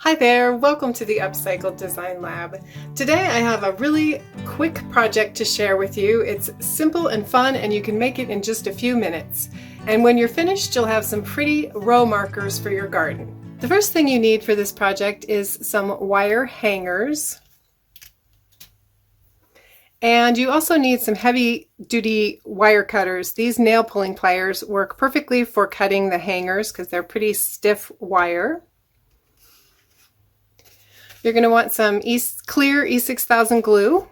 Hi there, welcome to the Upcycled Design Lab. Today I have a really quick project to share with you. It's simple and fun and you can make it in just a few minutes. And when you're finished, you'll have some pretty row markers for your garden. The first thing you need for this project is some wire hangers. And you also need some heavy-duty wire cutters. These nail pulling pliers work perfectly for cutting the hangers because they're pretty stiff wire. You're going to want some clear E6000 glue.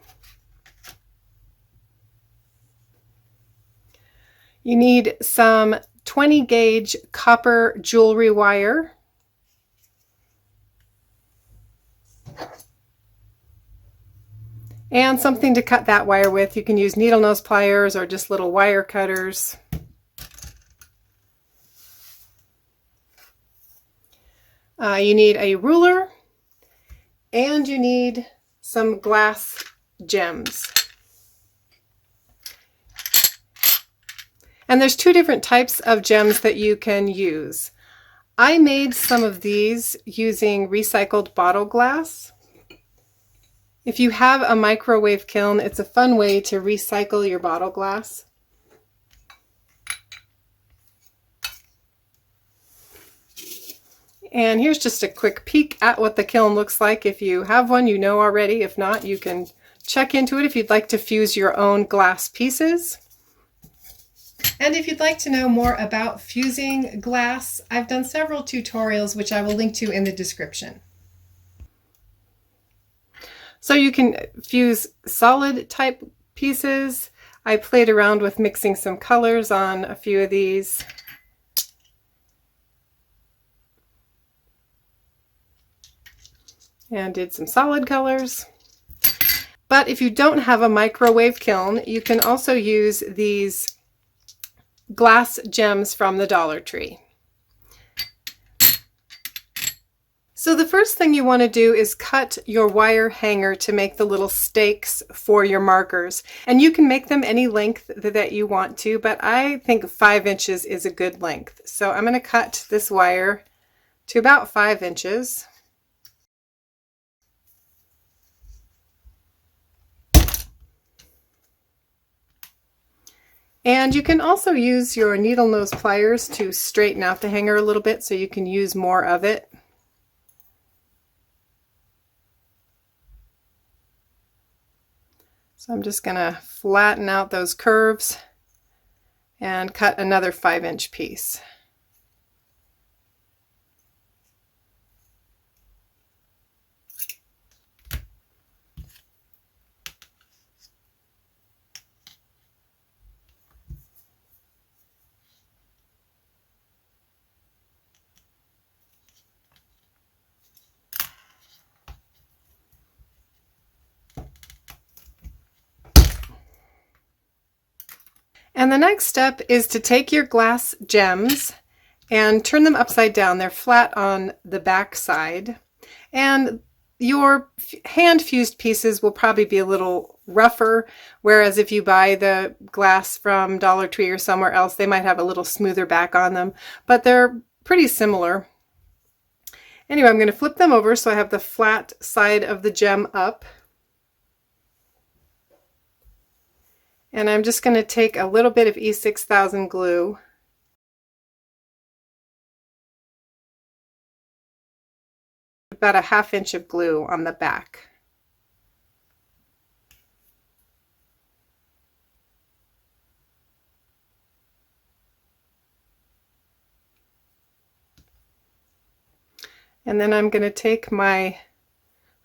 You need some 20 gauge copper jewelry wire. And something to cut that wire with. You can use needle nose pliers or just little wire cutters. You need a ruler. And you need some glass gems. And there's two different types of gems that you can use. I made some of these using recycled bottle glass. If you have a microwave kiln, it's a fun way to recycle your bottle glass. And here's just a quick peek at what the kiln looks like. If you have one, you know already. If not, you can check into it if you'd like to fuse your own glass pieces. And if you'd like to know more about fusing glass, I've done several tutorials which I will link to in the description. So you can fuse solid type pieces. I played around with mixing some colors on a few of these. And did some solid colors. But if you don't have a microwave kiln, you can also use these glass gems from the Dollar Tree. So the first thing you want to do is cut your wire hanger to make the little stakes for your markers. And you can make them any length that you want to, but I think 5 inches is a good length. So I'm going to cut this wire to about 5 inches. And you can also use your needle nose pliers to straighten out the hanger a little bit so you can use more of it. So I'm just going to flatten out those curves and cut another 5-inch piece. And the next step is to take your glass gems and turn them upside down. They're flat on the back side. And your hand fused pieces will probably be a little rougher, whereas if you buy the glass from Dollar Tree or somewhere else, they might have a little smoother back on them, but they're pretty similar. Anyway, I'm going to flip them over so I have the flat side of the gem up. And I'm just going to take a little bit of E6000 glue. About a 1/2 inch of glue on the back. And then I'm going to take my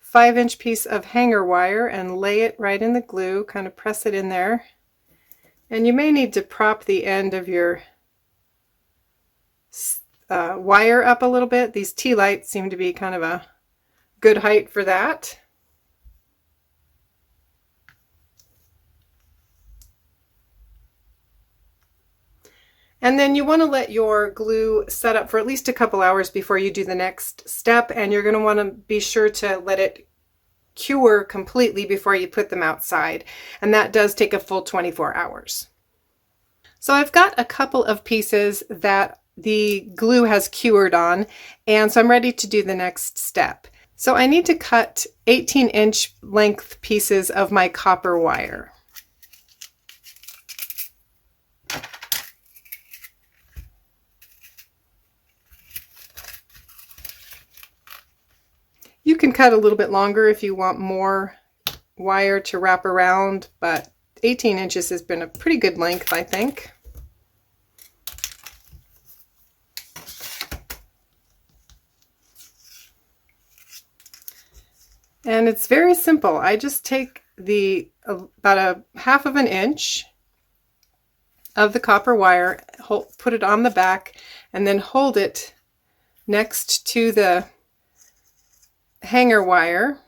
5-inch piece of hanger wire and lay it right in the glue, kind of press it in there. And you may need to prop the end of your wire up a little bit. These tea lights seem to be kind of a good height for that. And then you want to let your glue set up for at least a couple hours before you do the next step, and you're going to want to be sure to let it cure completely before you put them outside, and that does take a full 24 hours. So I've got a couple of pieces that the glue has cured on, and so I'm ready to do the next step. So I need to cut 18-inch length pieces of my copper wire. You can cut a little bit longer if you want more wire to wrap around, but 18 inches has been a pretty good length, I think. And it's very simple. I just take about a half of an inch of the copper wire, put it on the back, and then hold it next to the hanger wire.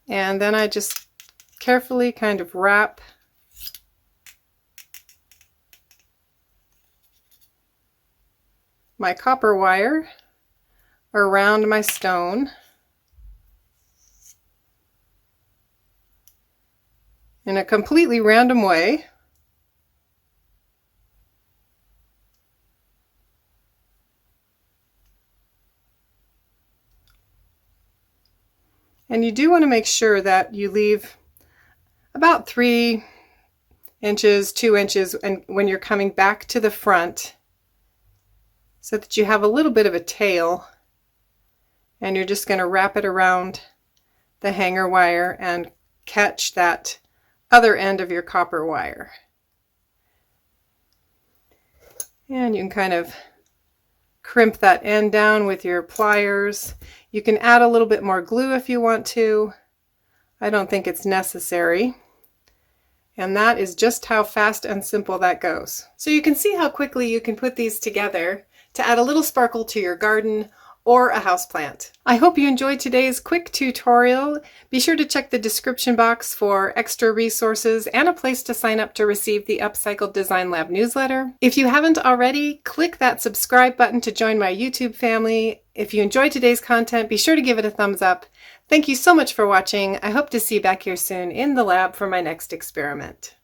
And then I just carefully kind of wrap my copper wire around my stone in a completely random way. And you do want to make sure that you leave about 3 inches, 2 inches, and when you're coming back to the front, so that you have a little bit of a tail, and you're just going to wrap it around the hanger wire and catch that other end of your copper wire. And you can kind of crimp that end down with your pliers. You can add a little bit more glue if you want to. I don't think it's necessary. And that is just how fast and simple that goes. So you can see how quickly you can put these together to add a little sparkle to your garden or a houseplant. I hope you enjoyed today's quick tutorial. Be sure to check the description box for extra resources and a place to sign up to receive the Upcycled Design Lab newsletter. If you haven't already, click that subscribe button to join my YouTube family. If you enjoyed today's content, be sure to give it a thumbs up. Thank you so much for watching. I hope to see you back here soon in the lab for my next experiment.